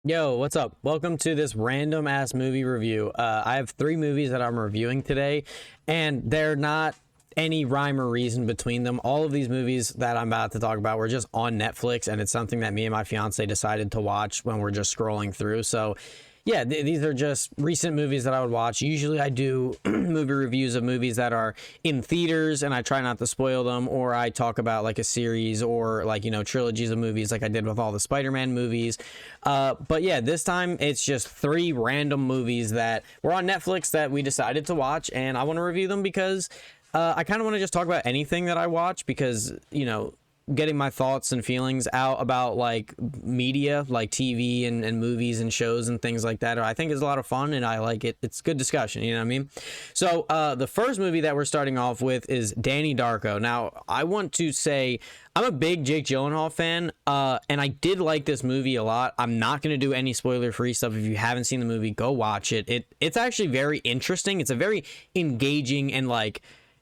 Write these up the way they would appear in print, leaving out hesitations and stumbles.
Yo, what's up? Welcome to this random ass movie review. I have three movies that I'm reviewing today, and they're not any rhyme or reason between them. All of these movies that I'm about to talk about were just on Netflix, and it's something that me and my fiance decided to watch when we're just scrolling through. So, yeah, these are just recent movies that I would watch. Usually, I do movie reviews of movies that are in theaters, and I try not to spoil them, or I talk about like a series or like, trilogies of movies like I did with all the Spider-Man movies. But yeah, this time it's just three random movies that were on Netflix that we decided to watch, and I want to review them because I kind of want to just talk about anything that I watch because, getting my thoughts and feelings out about like media, like TV and movies and shows and things like that, I think is a lot of fun, and I like it. It's good discussion, you know what I mean? So the first movie that we're starting off with is Donnie Darko. Now, I want to say I'm a big Jake Gyllenhaal fan, and I did like this movie a lot. I'm not going to do any spoiler-free stuff. If you haven't seen the movie, go watch it. It's actually very interesting. It's a very engaging, and like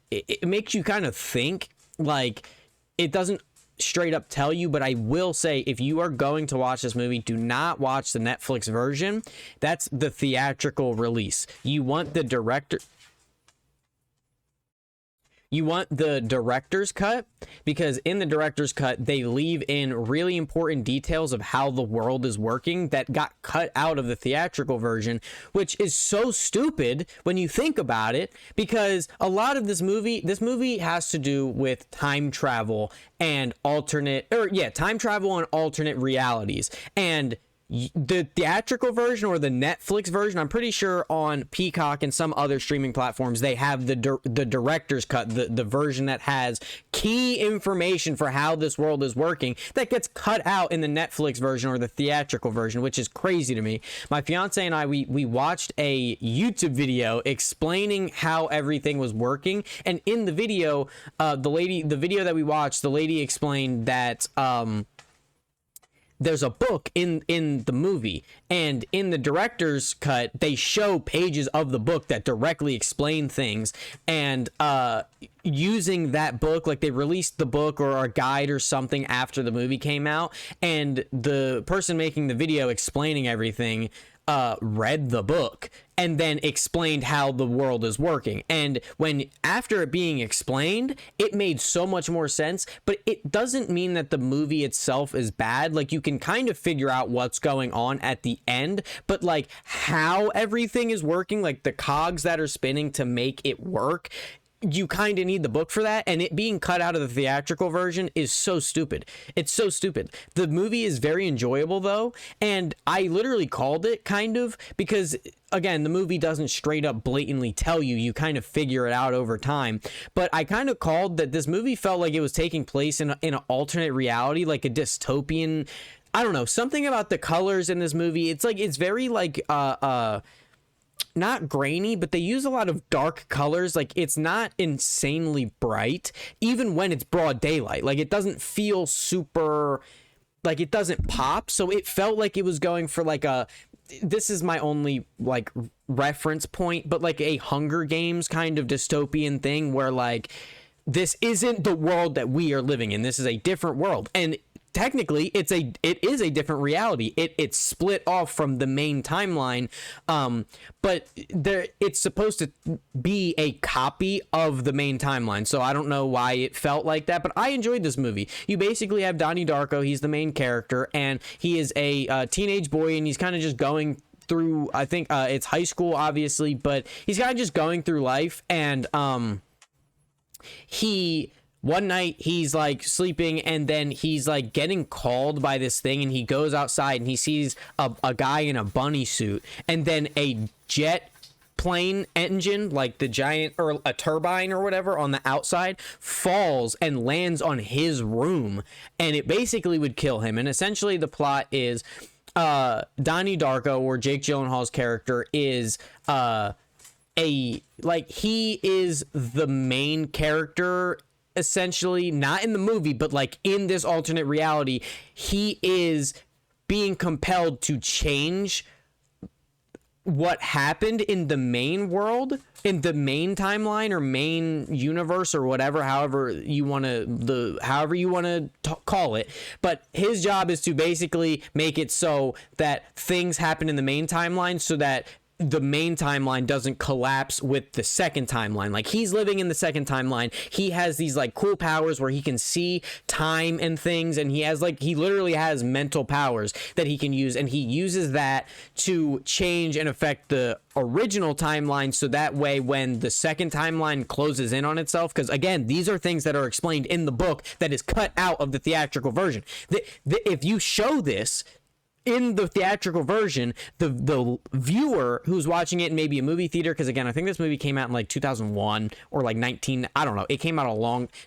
it makes you kind of think. Like, it doesn't straight up tell you, but I will say, if you are going to watch this movie, do not watch the Netflix version. That's the theatrical release. You want the director's cut, because in the director's cut, they leave in really important details of how the world is working that got cut out of the theatrical version, which is so stupid when you think about it, because a lot of this movie has to do with time travel and time travel and alternate realities. And the theatrical version, or the Netflix version, I'm pretty sure on Peacock and some other streaming platforms, they have the director's cut, the version that has key information for how this world is working that gets cut out in the Netflix version or the theatrical version, which is crazy to me. My fiance and I, we watched a YouTube video explaining how everything was working, and in the video, the video that we watched, the lady explained that there's a book in the movie, and in the director's cut they show pages of the book that directly explain things, and using that book, like they released the book or a guide or something after the movie came out, and the person making the video explaining everything read the book and then explained how the world is working. And when after it being explained, it made so much more sense. But it doesn't mean that the movie itself is bad. Like, you can kind of figure out what's going on at the end, but like how everything is working, like the cogs that are spinning to make it work, you kind of need the book for that, and it being cut out of the theatrical version is so stupid. It's so stupid. The movie is very enjoyable though, and I literally called it, kind of, because again, the movie doesn't straight up blatantly tell you, you kind of figure it out over time, but I kind of called that this movie felt like it was taking place in an alternate reality, like a dystopian, I don't know, something about the colors in this movie. It's like, it's very like not grainy, but they use a lot of dark colors. Like, it's not insanely bright even when it's broad daylight. Like, it doesn't feel super, like, it doesn't pop. So it felt like it was going for like this is my only like reference point, but like a Hunger Games kind of dystopian thing where like this isn't the world that we are living in. This is a different world, and technically it is a different reality. It's split off from the main timeline, but it's supposed to be a copy of the main timeline. So I don't know why it felt like that, but I enjoyed this movie. You basically have Donnie Darko. He's the main character, and he is a teenage boy, and he's kind of just going through, I think it's high school obviously, but he's kind of just going through life, and one night he's like sleeping, and then he's like getting called by this thing, and he goes outside and he sees a guy in a bunny suit, and then a jet plane engine, like the giant, or a turbine or whatever on the outside, falls and lands on his room, and it basically would kill him. And essentially the plot is Donnie Darko, or Jake Gyllenhaal's character, is he is the main character, essentially, not in the movie, but like in this alternate reality. He is being compelled to change what happened in the main world, in the main timeline or main universe or whatever, however you want to call it. But his job is to basically make it so that things happen in the main timeline so that the main timeline doesn't collapse with the second timeline. Like, he's living in the second timeline. He has these like cool powers where he can see time and things, and he literally has mental powers that he can use, and he uses that to change and affect the original timeline, so that way when the second timeline closes in on itself, because again, these are things that are explained in the book that is cut out of the theatrical version. If you show this in the theatrical version, the viewer who's watching it in maybe a movie theater, because again, I think this movie came out in like 2001 or like 19, I don't know, it came out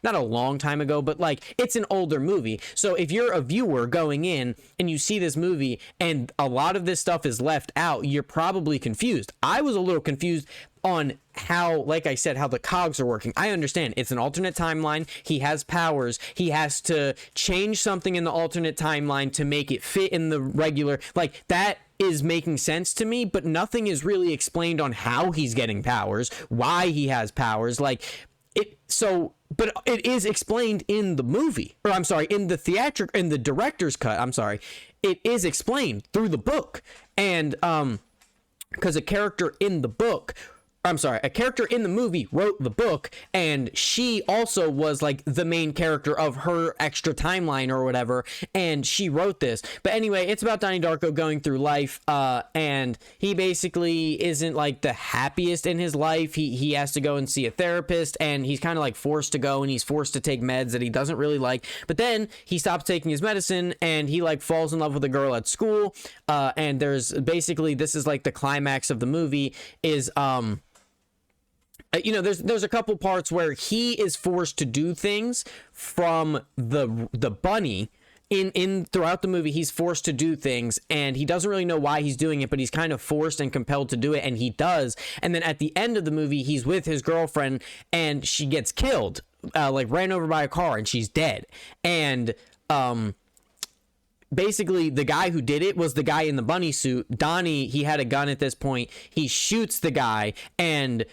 not a long time ago, but like, it's an older movie. So if you're a viewer going in and you see this movie and a lot of this stuff is left out, you're probably confused. I was a little confused on how, like I said, how the cogs are working. I understand it's an alternate timeline. He has powers. He has to change something in the alternate timeline to make it fit in the regular. Like, that is making sense to me, but nothing is really explained on how he's getting powers, why he has powers. Like, but it is explained in the movie, or I'm sorry, in the director's cut. I'm sorry. It is explained through the book. And, because a character in the movie wrote the book, and she also was like the main character of her extra timeline or whatever, and she wrote this. But anyway, it's about Donnie Darko going through life, and he basically isn't like the happiest in his life. He has to go and see a therapist, and he's kind of like forced to go, and he's forced to take meds that he doesn't really like. But then he stops taking his medicine, and he like falls in love with a girl at school, and there's basically, this is like the climax of the movie is there's a couple parts where he is forced to do things from the bunny. In throughout the movie, he's forced to do things, and he doesn't really know why he's doing it, but he's kind of forced and compelled to do it, and he does. And then at the end of the movie, he's with his girlfriend, and she gets killed, like ran over by a car, and she's dead. And basically, the guy who did it was the guy in the bunny suit. Donnie, he had a gun at this point. He shoots the guy and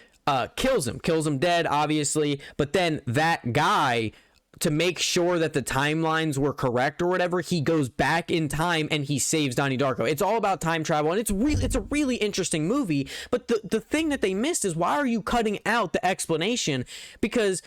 kills him dead, obviously. But then that guy, to make sure that the timelines were correct or whatever, he goes back in time and he saves Donnie Darko. It's all about time travel, and it's a really interesting movie. But the thing that they missed is, why are you cutting out the explanation? Because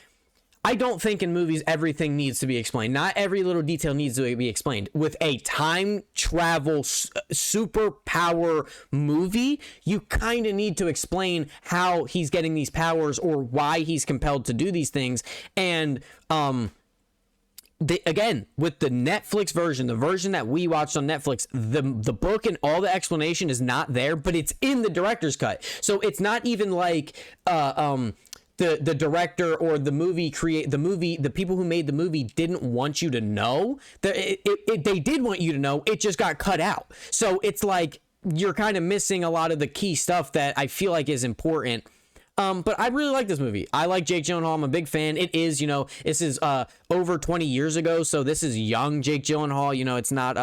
I don't think in movies everything needs to be explained. Not every little detail needs to be explained. With a time travel superpower movie, you kind of need to explain how he's getting these powers or why he's compelled to do these things. And again, with the Netflix version, the version that we watched on Netflix, the book and all the explanation is not there, but it's in the director's cut. So it's not even like the director or the people who made the movie didn't want you to know. They did want you to know, it just got cut out. So it's like you're kind of missing a lot of the key stuff that I feel like is important. But I really like this movie. I like Jake Gyllenhaal. I'm a big fan. It is, this is over 20 years ago, so this is young Jake Gyllenhaal. It's not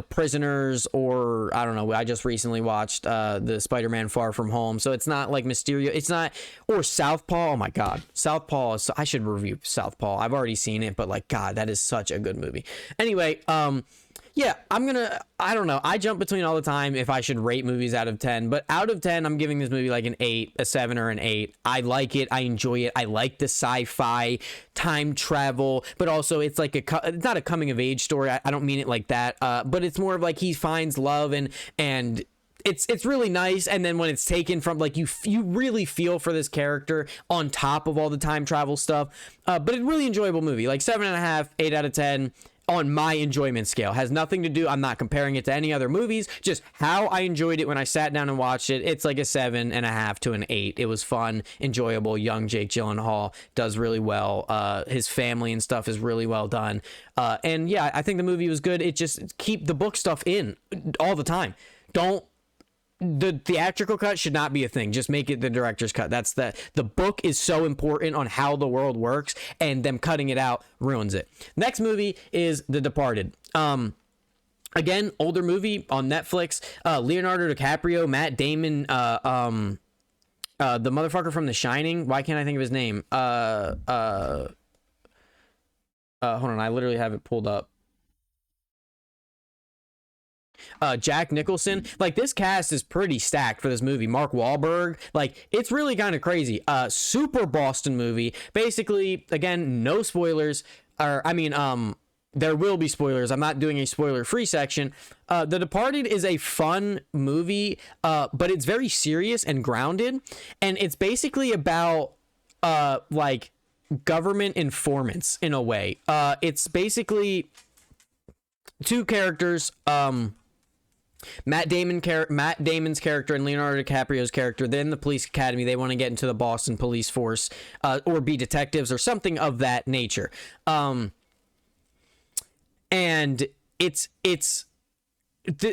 Prisoners, or I don't know. I just recently watched the Spider-Man Far From Home, so it's not like Mysterio. It's not, or Southpaw. Oh my God, Southpaw is. I should review Southpaw. I've already seen it, but like, God, that is such a good movie. Anyway, yeah, I don't know. I jump between all the time if I should rate movies out of 10, but out of 10, I'm giving this movie like an 8, a 7, or an 8. I like it. I enjoy it. I like the sci-fi time travel, but also it's like it's not a coming of age story. I don't mean it like that. But it's more of like he finds love and it's really nice. And then when it's taken from, like, you really feel for this character on top of all the time travel stuff. But it's a really enjoyable movie, like 7.5, 8 out of 10. On my enjoyment scale. Has nothing to do, I'm not comparing it to any other movies, just how I enjoyed it when I sat down and watched it. It's like a 7.5 to an 8. It was fun, enjoyable. Young Jake Gyllenhaal does really well. His family and stuff is really well done. And yeah, I think the movie was good. It just, keep the book stuff in all the time. The theatrical cut should not be a thing. Just make it the director's cut. The book is so important on how the world works, and them cutting it out ruins it. Next movie is The Departed. Again, older movie on Netflix. Leonardo DiCaprio, Matt Damon, the motherfucker from The Shining. Why can't I think of his name? Hold on, I literally have it pulled up. Jack Nicholson. Like, this cast is pretty stacked for this movie. Mark Wahlberg. Like, it's really kind of crazy. Super Boston movie. Basically, again, no spoilers. There will be spoilers. I'm not doing a spoiler-free section. The Departed is a fun movie, but it's very serious and grounded. And it's basically about, like, government informants in a way. It's basically two characters, Matt Damon's character and Leonardo DiCaprio's character. They're in the police academy. They want to get into the Boston police force, or be detectives or something of that nature. And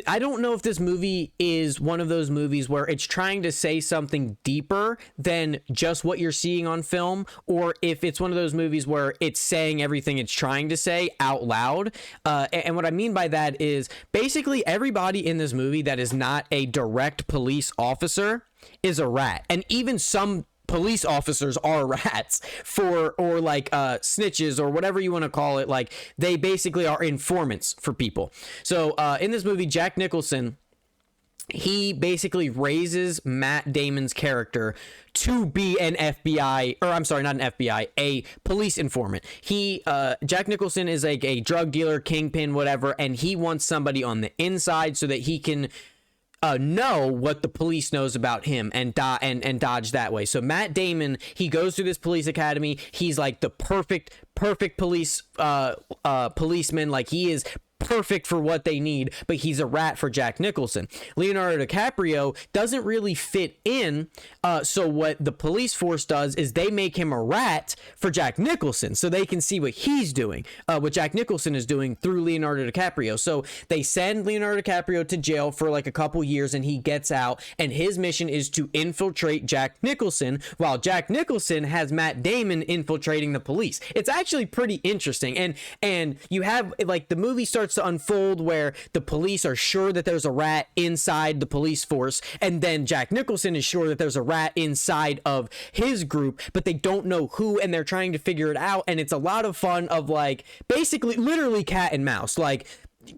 I don't know if this movie is one of those movies where it's trying to say something deeper than just what you're seeing on film, or if it's one of those movies where it's saying everything it's trying to say out loud. And what I mean by that is basically everybody in this movie that is not a direct police officer is a rat. And even some police officers are rats or snitches or whatever you want to call it. Like, they basically are informants for people. So in this movie, Jack Nicholson, he basically raises Matt Damon's character to be an FBI, or I'm sorry, not an FBI, a police informant. Jack Nicholson is like a drug dealer, kingpin, whatever, and he wants somebody on the inside so that he can know what the police knows about him and dodge that way. So Matt Damon, he goes through this police academy. He's like the perfect policeman. Like, he is perfect for what they need, but he's a rat for Jack Nicholson. Leonardo DiCaprio doesn't really fit in, so what the police force does is they make him a rat for Jack Nicholson so they can see what he's doing, what Jack Nicholson is doing through Leonardo DiCaprio. So they send Leonardo DiCaprio to jail for like a couple years, and he gets out, and his mission is to infiltrate Jack Nicholson, while Jack Nicholson has Matt Damon infiltrating the police. It's actually pretty interesting, and you have, like, the movie starts to unfold where the police are sure that there's a rat inside the police force, and then Jack Nicholson is sure that there's a rat inside of his group, but they don't know who, and they're trying to figure it out. And it's a lot of fun of, like, basically literally cat and mouse, like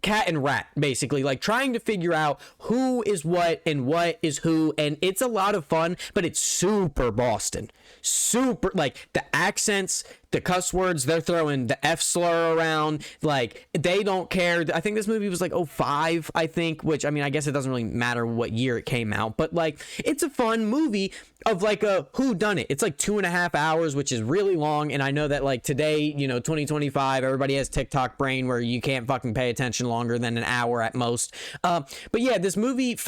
cat and rat, basically, like trying to figure out who is what and what is who. And it's a lot of fun, but it's super Boston, super, like, the accents, the cuss words, they're throwing the F slur around, like, they don't care. I think this movie was like 05, I think, which, I mean, I guess it doesn't really matter what year it came out, but like, it's a fun movie of like a whodunit. It's like 2.5 hours, which is really long. And I know that, like, today, you know, 2025, everybody has TikTok brain where you can't fucking pay attention longer than an hour at most. But yeah, this movie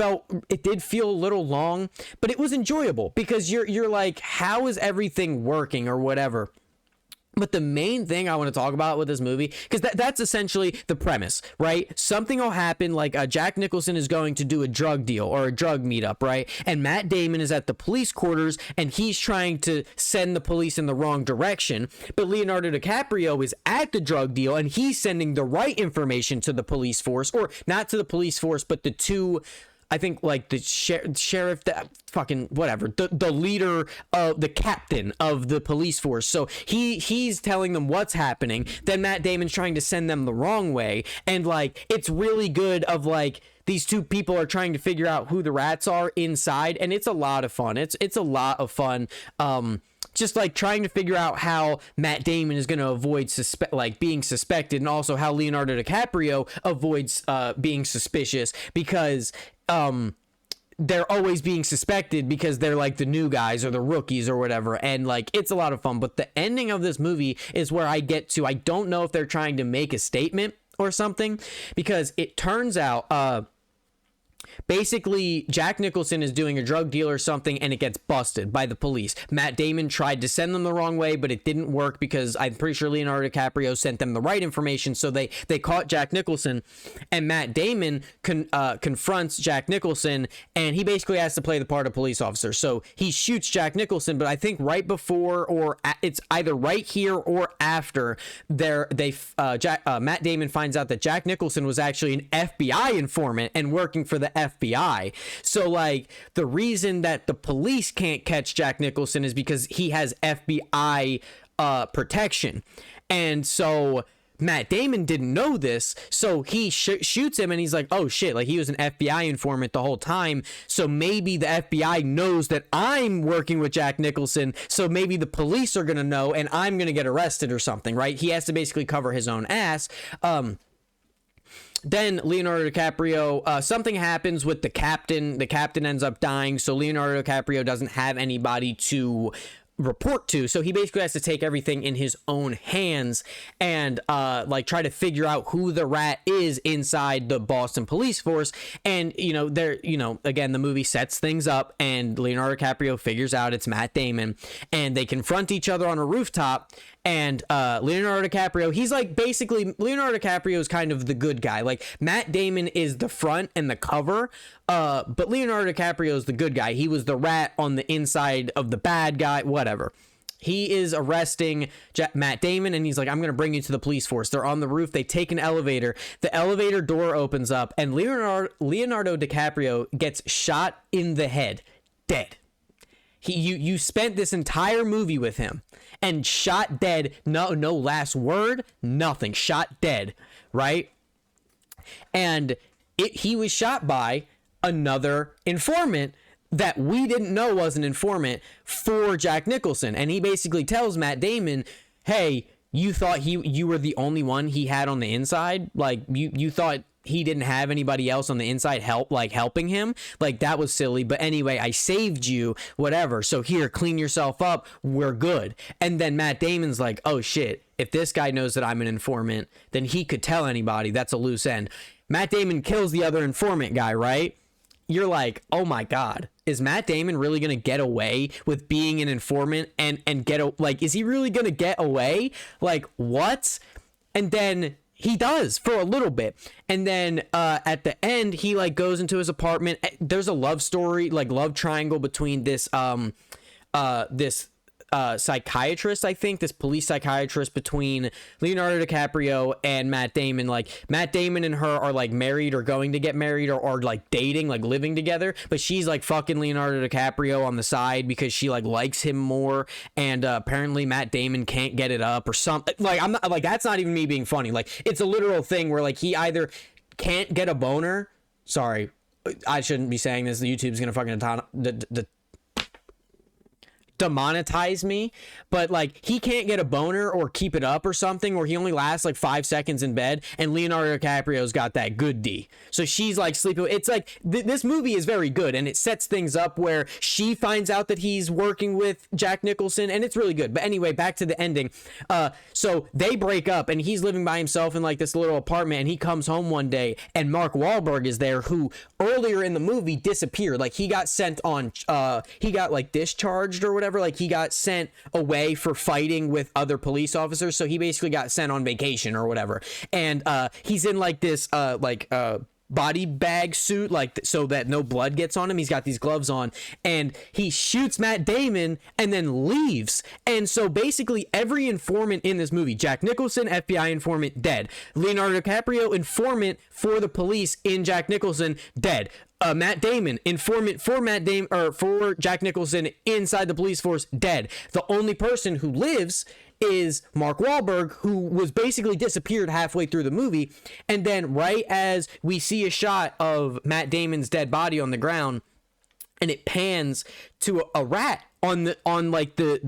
did feel a little long, but it was enjoyable because you're like, how is everything working or whatever. But the main thing I want to talk about with this movie, because that's essentially the premise, right? Something will happen, like Jack Nicholson is going to do a drug deal or a drug meetup, right? And Matt Damon is at the police quarters, and he's trying to send the police in the wrong direction. But Leonardo DiCaprio is at the drug deal, and he's sending the right information to the police force, or not to the police force, but the two, I think, like the sheriff, the fucking whatever, the leader of the captain of the police force. So he's telling them what's happening. Then Matt Damon's trying to send them the wrong way. And like, it's really good of like, these two people are trying to figure out who the rats are inside. And it's a lot of fun. It's a lot of fun. Just like trying to figure out how Matt Damon is going to avoid being suspected, and also how Leonardo DiCaprio avoids being suspicious, because they're always being suspected because they're like the new guys or the rookies or whatever. And like, it's a lot of fun. But the ending of this movie is where I get to, I don't know if they're trying to make a statement or something, because it turns out Basically, Jack Nicholson is doing a drug deal or something, and it gets busted by the police. Matt Damon tried to send them the wrong way, but it didn't work because I'm pretty sure Leonardo DiCaprio sent them the right information, so they caught Jack Nicholson, and Matt Damon confronts Jack Nicholson, and he basically has to play the part of police officer. So he shoots Jack Nicholson, but I think right before, or it's either right here or after, Matt Damon finds out that Jack Nicholson was actually an FBI informant and working for the FBI. So like the reason that the police can't catch Jack Nicholson is because he has FBI protection. And so Matt Damon didn't know this, so he shoots him, and he's like, oh shit, like he was an FBI informant the whole time, so maybe the FBI knows that I'm working with Jack Nicholson, so maybe the police are gonna know and I'm gonna get arrested or something, right? He has to basically cover his own ass. Then Leonardo DiCaprio, something happens with the captain. The captain ends up dying, so Leonardo DiCaprio doesn't have anybody to report to, so he basically has to take everything in his own hands and like try to figure out who the rat is inside the Boston police force. And again, the movie sets things up, and Leonardo DiCaprio figures out it's Matt Damon, and they confront each other on a rooftop. And Leonardo DiCaprio, he's like, basically Leonardo DiCaprio is kind of the good guy. Like Matt Damon is the front and the cover, but Leonardo DiCaprio is the good guy. He was the rat on the inside of the bad guy, whatever. He is arresting Matt Damon, and he's like, I'm going to bring you to the police force. They're on the roof. They take an elevator. The elevator door opens up, and Leonardo DiCaprio gets shot in the head, dead. You spent this entire movie with him and shot dead. No last word, nothing. Shot dead, right? And he was shot by another informant that we didn't know was an informant for Jack Nicholson. And he basically tells Matt Damon, hey, you thought you were the only one he had on the inside? Like, you thought he didn't have anybody else on the inside helping him? Like, that was silly. But anyway, I saved you, whatever. So here, clean yourself up. We're good. And then Matt Damon's like, oh shit, if this guy knows that I'm an informant, then he could tell anybody. That's a loose end. Matt Damon kills the other informant guy, right? You're like, oh my God, is Matt Damon really going to get away with being an informant and is he really going to get away? Like, what? And then he does for a little bit. And then at the end, he like goes into his apartment. There's a love story, like love triangle between this psychiatrist, I think, this police psychiatrist, between Leonardo DiCaprio and Matt Damon. Like, Matt Damon and her are like married or going to get married or like dating, like living together, but she's like fucking Leonardo DiCaprio on the side because she like likes him more, and apparently Matt Damon can't get it up or something. Like, I'm not like, that's not even me being funny. Like, it's a literal thing where like he either can't get a boner. Sorry, I shouldn't be saying this. The YouTube's gonna fucking demonetize me, but like he can't get a boner or keep it up or something, or he only lasts like 5 seconds in bed, and Leonardo DiCaprio's got that good D, so she's like sleeping. It's like this movie is very good, and it sets things up where she finds out that he's working with Jack Nicholson, and it's really good. But anyway, back to the ending. So they break up, and he's living by himself in like this little apartment, and he comes home one day, and Mark Wahlberg is there, who earlier in the movie disappeared. Like, he got sent on he got like discharged or whatever. Like, he got sent away for fighting with other police officers, so he basically got sent on vacation or whatever. And he's in like this body bag suit, like so that no blood gets on him. He's got these gloves on, and he shoots Matt Damon and then leaves. And so basically every informant in this movie, Jack Nicholson, FBI informant, dead. Leonardo DiCaprio, informant for the police in Jack Nicholson, dead. Matt Damon, informant for Matt Damon, or for Jack Nicholson inside the police force, dead. The only person who lives is Mark Wahlberg, who was basically disappeared halfway through the movie. And then right as we see a shot of Matt Damon's dead body on the ground, and it pans to a rat on the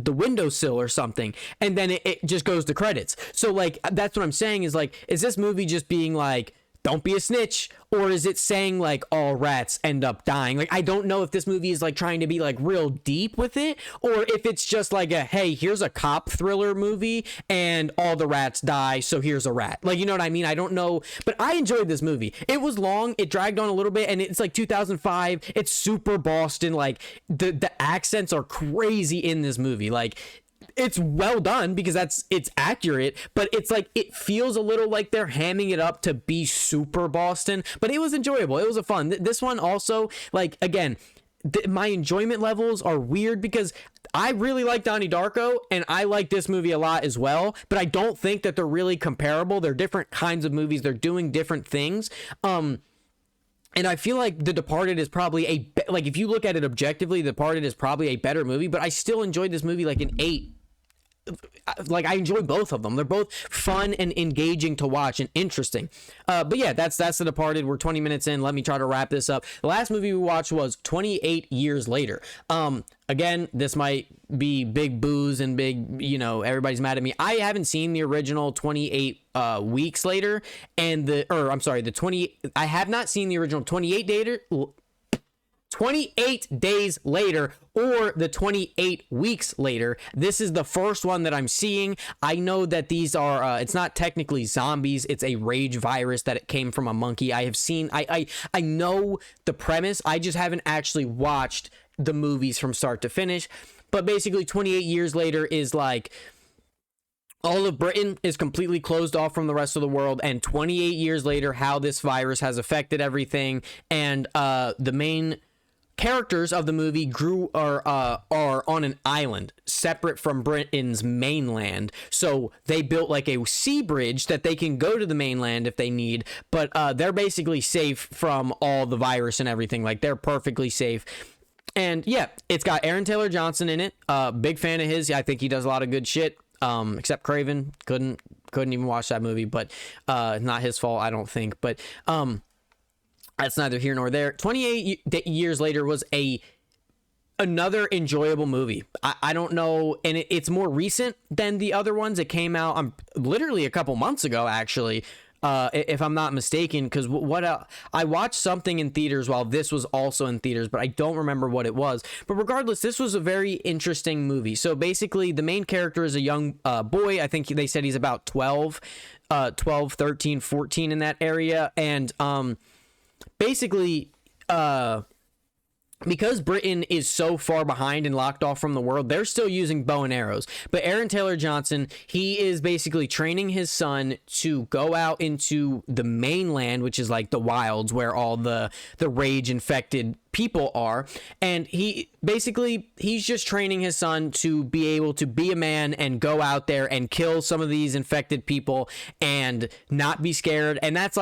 windowsill or something, and then it just goes to credits. So like, that's what I'm saying, is like, is this movie just being like, don't be a snitch, or is it saying like all rats end up dying? Like, I don't know if this movie is like trying to be like real deep with it, or if it's just like a, hey, here's a cop thriller movie and all the rats die, so here's a rat. Like, you know what I mean? I don't know, but I enjoyed this movie. It was long, it dragged on a little bit, and it's like 2005. It's super Boston. Like, the accents are crazy in this movie. Like, it's well done because it's accurate, but it's like it feels a little like they're hamming it up to be super Boston, but it was enjoyable. It was a fun. This one also, like, again, my enjoyment levels are weird because I really like Donnie Darko and I like this movie a lot as well, but I don't think that they're really comparable. They're different kinds of movies. They're doing different things. And I feel like The Departed is probably like, if you look at it objectively, The Departed is probably a better movie, but I still enjoyed this movie like an 8. Like, I enjoy both of them. They're both fun and engaging to watch and interesting. But yeah, that's The Departed. We're 20 minutes in. Let me try to wrap this up. The last movie we watched was 28 Years Later. Again, this might be big boos and big, you know, everybody's mad at me. I haven't seen the original 28 weeks later, and I have not seen the original 28 days later or the 28 weeks later. This is the first one that I'm seeing. I know that these are it's not technically zombies, it's a rage virus that it came from a monkey. I have seen, I know the premise. I just haven't actually watched the movies from start to finish. But basically 28 years later is like all of Britain is completely closed off from the rest of the world, and 28 years later, how this virus has affected everything. And the main characters of the movie are on an island separate from Britain's mainland, so they built like a sea bridge that they can go to the mainland if they need, but they're basically safe from all the virus and everything. Like, they're perfectly safe. And yeah, it's got Aaron Taylor Johnson in it. Big fan of his. I think he does a lot of good shit. Except Craven, couldn't even watch that movie, but not his fault, I don't think. But that's neither here nor there. 28 Years Later was another enjoyable movie. I don't know, and it's more recent than the other ones. It came out literally a couple months ago, actually, if I'm not mistaken, because I watched something in theaters while this was also in theaters, but I don't remember what it was. But regardless, this was a very interesting movie. So basically, the main character is a young boy. I think they said he's about 12, 13, 14 in that area, and basically, because Britain is so far behind and locked off from the world, they're still using bow and arrows. But Aaron Taylor Johnson, he is basically training his son to go out into the mainland, which is like the wilds where all the rage infected people are. And he's just training his son to be able to be a man and go out there and kill some of these infected people and not be scared. And that's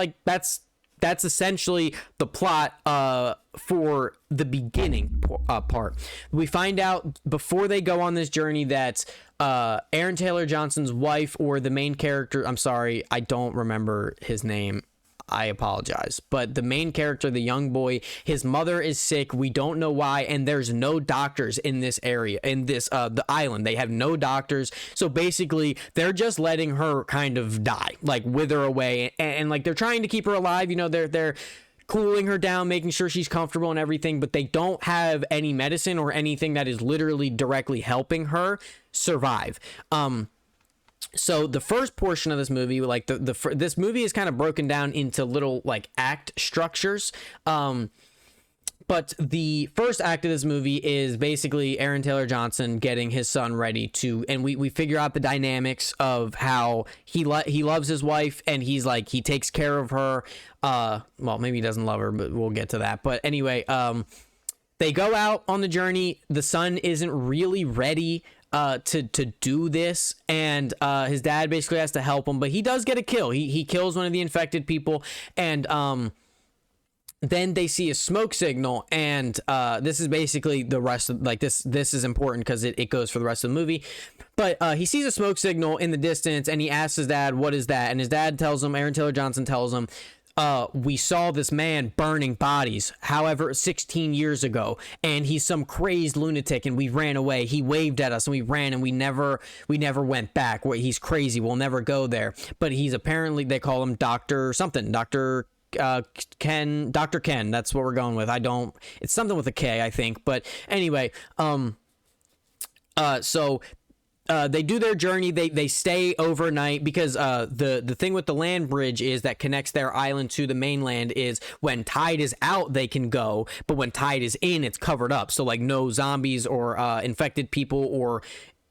essentially the plot for the beginning part. We find out before they go on this journey that Aaron Taylor Johnson's wife, or the main character, I'm sorry, I don't remember his name, I apologize, but the main character, the young boy, his mother is sick. We don't know why, and there's no doctors in this area, in this the island. They have no doctors, so basically they're just letting her kind of die, like wither away, and like they're trying to keep her alive. You know, they're cooling her down, making sure she's comfortable and everything, but they don't have any medicine or anything that is literally directly helping her survive. So the first portion of this movie, like this movie is kind of broken down into little like act structures. But the first act of this movie is basically Aaron Taylor Johnson getting his son ready to, and we figure out the dynamics of how he loves his wife, and he takes care of her. Well, maybe he doesn't love her, but we'll get to that. But anyway, they go out on the journey. The son isn't really ready to do this, and his dad basically has to help him, but he does get a kill. He kills one of the infected people, and then they see a smoke signal, and this is basically the rest of, like, this is important because it goes for the rest of the movie. But he sees a smoke signal in the distance, and he asks his dad, what is that? And his dad tells him, Aaron Taylor Johnson tells him, we saw this man burning bodies, however, 16 years ago, and he's some crazed lunatic, and we ran away. He waved at us, and we ran, and we never went back. He's crazy. We'll never go there. But he's apparently, they call him Dr. something, Dr. Dr. Ken. That's what we're going with. It's something with a K, I think. But anyway, so they do their journey. They stay overnight because the thing with the land bridge is that connects their island to the mainland is when tide is out they can go, but when tide is in it's covered up. So like no zombies or infected people or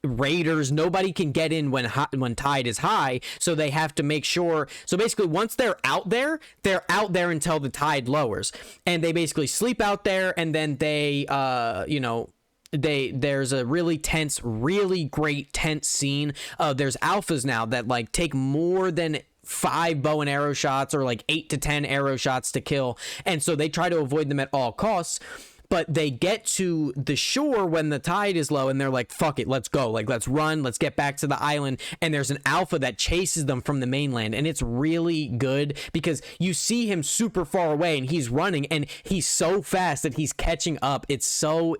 raiders, nobody can get in when tide is high. So they have to make sure. So basically, once they're out there until the tide lowers, and they basically sleep out there, and then they there's a really great tense scene. There's alphas now that like take more than 5 bow and arrow shots or like 8 to 10 arrow shots to kill, and so they try to avoid them at all costs. But they get to the shore when the tide is low and they're like, fuck it, let's go. Like, let's run. Let's get back to the island. And there's an alpha that chases them from the mainland. And it's really good because you see him super far away and he's running and he's so fast that he's catching up. It's so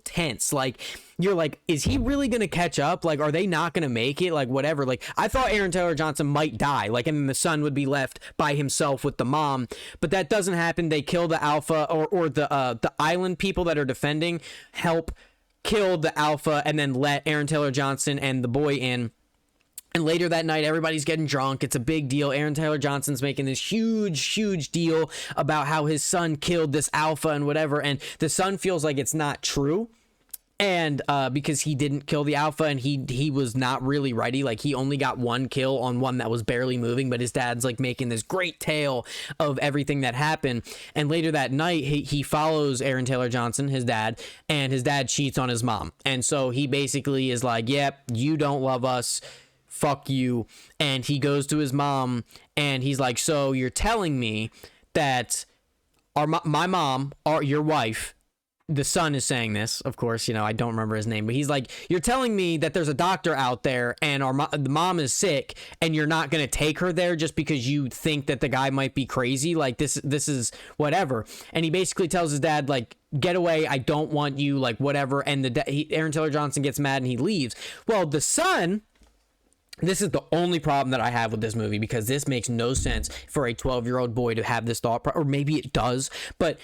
tense. Like, you're like, is he really going to catch up? Like, are they not going to make it? Like, whatever. Like, I thought Aaron Taylor Johnson might die. Like, and then the son would be left by himself with the mom. But that doesn't happen. They kill the alpha or the island people that are defending help kill the alpha and then let Aaron Taylor Johnson and the boy in. And later that night, everybody's getting drunk. It's a big deal. Aaron Taylor Johnson's making this huge deal about how his son killed this alpha and whatever. And the son feels like it's not true. And because he didn't kill the alpha and he was not really ready. Like, he only got 1 kill on one that was barely moving, but his dad's like making this great tale of everything that happened. And later that night, he follows Aaron Taylor Johnson, his dad, and his dad cheats on his mom. And so he basically is like, yep, you don't love us, fuck you. And he goes to his mom and he's like, so you're telling me that my mom, your wife, the son is saying this, of course, I don't remember his name, but he's like, you're telling me that there's a doctor out there and the mom is sick and you're not going to take her there just because you think that the guy might be crazy. Like, this is whatever. And he basically tells his dad, like, get away. I don't want you, like, whatever. And Aaron Taylor Johnson gets mad and he leaves. Well, the son, this is the only problem that I have with this movie, because this makes no sense for a 12-year-old boy to have this thought, or maybe it does, but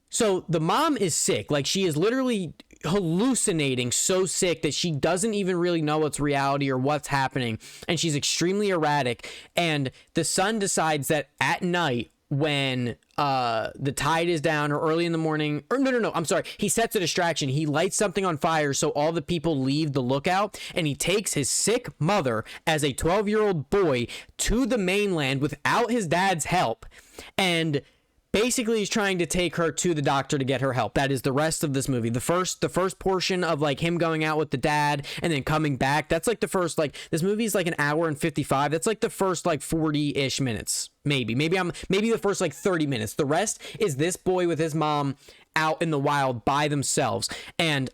so the mom is sick. Like, she is literally hallucinating, so sick that she doesn't even really know what's reality or what's happening. And she's extremely erratic. And the son decides that at night, when the tide is down or early in the morning, or no, I'm sorry. He sets a distraction. He lights something on fire so all the people leave the lookout, and he takes his sick mother as a 12-year-old boy to the mainland without his dad's help. And basically, he's trying to take her to the doctor to get her help. That is the rest of this movie. The first portion of like him going out with the dad and then coming back, that's like the first, like, this movie is like an hour and 55. That's like the first like 40-ish minutes. Maybe the first like 30 minutes. The rest is this boy with his mom out in the wild by themselves. And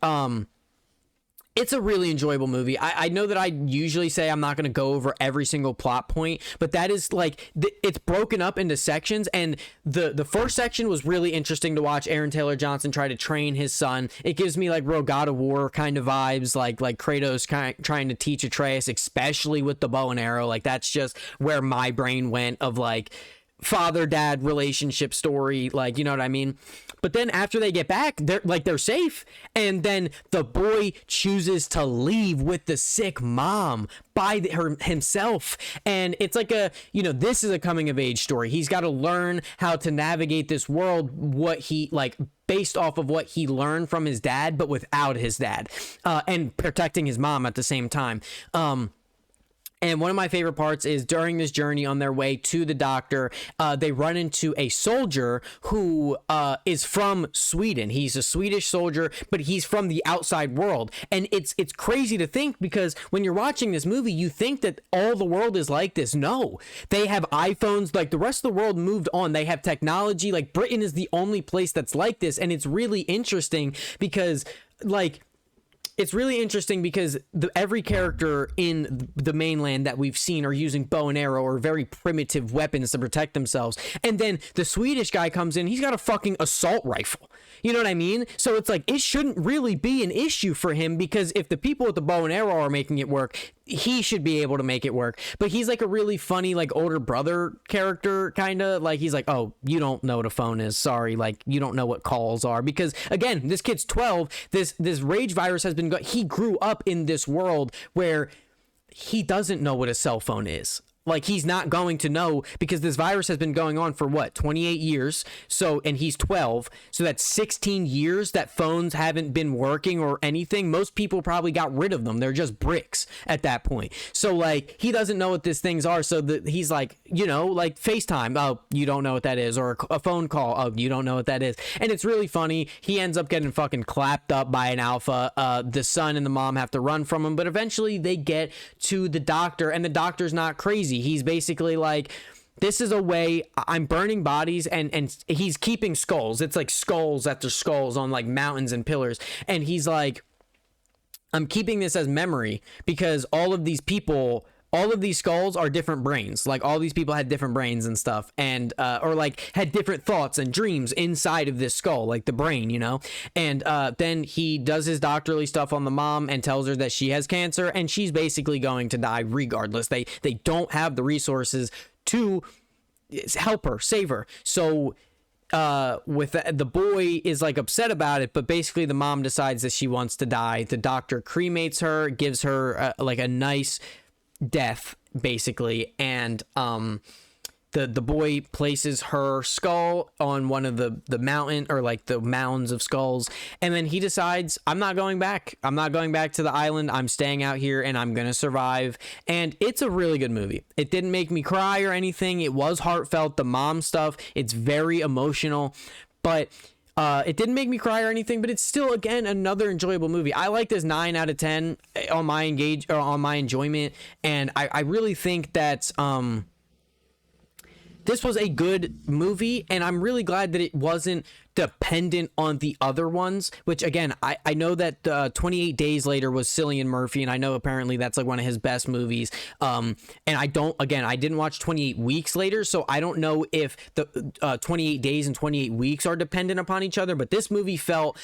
it's a really enjoyable movie. I know that I usually say I'm not going to go over every single plot point, but that is like, it's broken up into sections, and the first section was really interesting to watch Aaron Taylor Johnson try to train his son. It gives me like God of War kind of vibes, like Kratos trying to teach Atreus, especially with the bow and arrow. Like, that's just where my brain went, of like father-dad relationship story, like, you know what I mean? But then after they get back, they're safe, and then the boy chooses to leave with the sick mom by himself, and it's like this is a coming of age story. He's got to learn how to navigate this world, what he like based off of what he learned from his dad, but without his dad, and protecting his mom at the same time. And one of my favorite parts is during this journey on their way to the doctor, they run into a soldier who is from Sweden. He's a Swedish soldier, but he's from the outside world. And it's crazy to think, because when you're watching this movie, you think that all the world is like this. No, they have iPhones. Like, the rest of the world moved on. They have technology. Like, Britain is the only place that's like this. And it's really interesting because, like, every character in the mainland that we've seen are using bow and arrow or very primitive weapons to protect themselves. And then the Swedish guy comes in, he's got a fucking assault rifle. You know what I mean? So it's like, it shouldn't really be an issue for him, because if the people with the bow and arrow are making it work, he should be able to make it work. But he's like a really funny, like, older brother character, kind of. Like, he's like, oh, you don't know what a phone is. Sorry. Like, you don't know what calls are. Because, again, this kid's 12. This rage virus has been he grew up in this world where he doesn't know what a cell phone is. Like, he's not going to know, because this virus has been going on for what, 28 years. So, and he's 12. So that's 16 years that phones haven't been working or anything. Most people probably got rid of them. They're just bricks at that point. So, like, he doesn't know what these things are. So he's like, you know, like FaceTime. Oh, you don't know what that is. Or a phone call. Oh, you don't know what that is. And it's really funny. He ends up getting fucking clapped up by an alpha. The son and the mom have to run from him. But eventually they get to the doctor, and the doctor's not crazy. He's basically like, this is a way, I'm burning bodies, and he's keeping skulls. It's like skulls after skulls on like mountains and pillars. And he's like, I'm keeping this as memory because all of these people, all of these skulls are different brains. Like, all these people had different brains and stuff, and or like had different thoughts and dreams inside of this skull, like the brain, you know. And then he does his doctorly stuff on the mom and tells her that she has cancer, and she's basically going to die regardless. They don't have the resources to help her, save her. So with the boy is like upset about it, but basically the mom decides that she wants to die. The doctor cremates her, gives her like a nice death, basically, and the boy places her skull on one of the mountain, or like the mounds of skulls, and then he decides, I'm not going back to the island. I'm staying out here and I'm gonna survive. And it's a really good movie. It didn't make me cry or anything. It was heartfelt. The mom stuff, it's very emotional, but it didn't make me cry or anything, but it's still, again, another enjoyable movie. I like this 9 out of 10 on my enjoyment, and I really think that this was a good movie, and I'm really glad that it wasn't dependent on the other ones, which, again, I know that 28 Days Later was Cillian Murphy, and I know apparently that's like one of his best movies, and I didn't watch 28 Weeks Later, so I don't know if the 28 Days and 28 Weeks are dependent upon each other, but this movie felt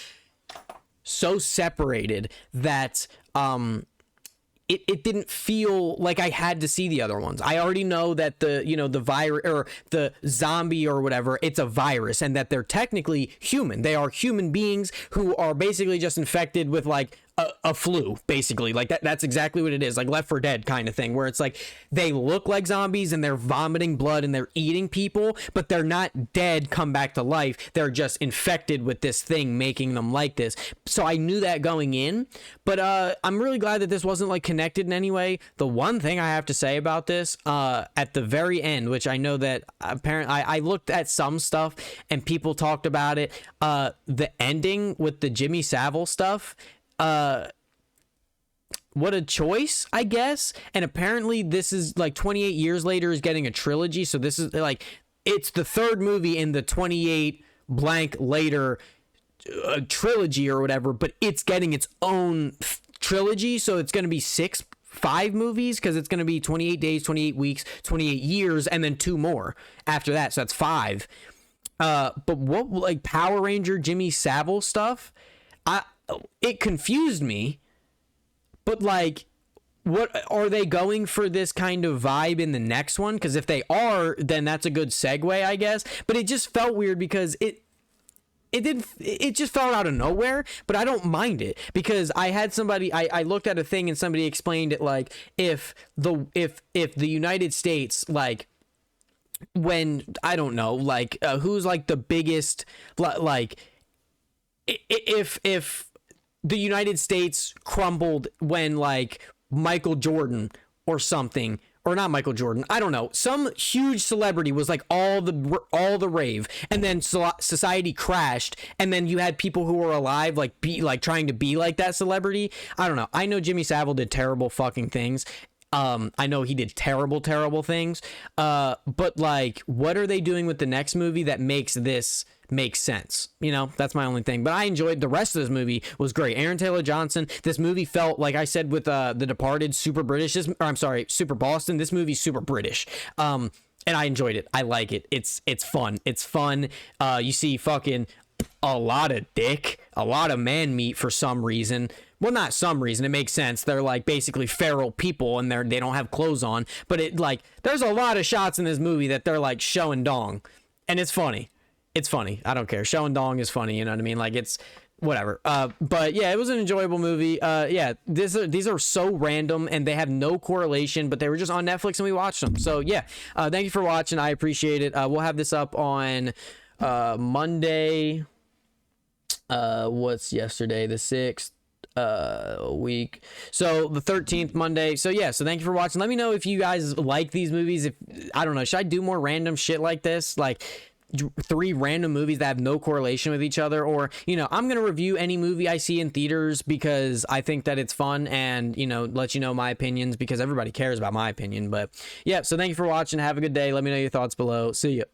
so separated that it didn't feel like I had to see the other ones. I already know that the virus, or the zombie or whatever, it's a virus, and that they're technically human. They are human beings who are basically just infected with like a flu, basically. Like that's exactly what it is, like Left 4 Dead kind of thing, where it's like they look like zombies and they're vomiting blood and they're eating people, but they're not dead, come back to life. They're just infected with this thing making them like this. So I knew that going in, but I'm really glad that this wasn't like connected in any way. The one thing I have to say about this, at the very end, which I know that apparently I looked at some stuff and people talked about it, the ending with the Jimmy Savile stuff, what a choice, I guess. And apparently this is like 28 years later is getting a trilogy, so this is like, it's the third movie in the 28 blank later trilogy or whatever, but it's getting its own trilogy, so it's going to be 5 movies, because it's going to be 28 days, 28 weeks, 28 years, and then 2 more after that, so that's 5. But what, like, Power Ranger Jimmy Savile stuff, it confused me, but like, what are they going for, this kind of vibe in the next one? Because if they are, then that's a good segue, I guess. But it just felt weird because it just felt out of nowhere, but I don't mind it, because I had somebody, I looked at a thing and somebody explained it like, if the United States, like, when, I don't know, like, who's like the biggest, like, if the United States crumbled when like Michael Jordan or something, or not Michael Jordan, I don't know, some huge celebrity was like all the rave, and then society crashed, and then you had people who were alive like trying to be like that celebrity. I don't know. I know Jimmy Savile did terrible fucking things. I know he did terrible things. But like, what are they doing with the next movie that makes this make sense? You know, that's my only thing. But I enjoyed the rest of this movie. Was great. Aaron Taylor Johnson. This movie felt, like I said with The Departed, super British. Super Boston. This movie's super British. And I enjoyed it. I like it. It's fun. It's fun. You see fucking a lot of dick, a lot of man meat for some reason, well, not some reason, it makes sense, they're like basically feral people and they don't have clothes on, but it like there's a lot of shots in this movie that they're like showing dong, and it's funny. I don't care, showing dong is funny, you know what I mean? Like, it's whatever. But yeah, it was an enjoyable movie. Yeah, these are so random and they have no correlation, but they were just on Netflix and we watched them. So yeah, thank you for watching, I appreciate it. We'll have this up on Monday. What's yesterday, the 6th week, so the 13th, Monday. So yeah, so thank you for watching. Let me know if you guys like these movies. If I don't know, should I do more random shit like this, like 3 random movies that have no correlation with each other? Or, you know, I'm gonna review any movie I see in theaters because I think that it's fun, and, you know, let you know my opinions because everybody cares about my opinion. But yeah, so thank you for watching, have a good day, let me know your thoughts below, see ya.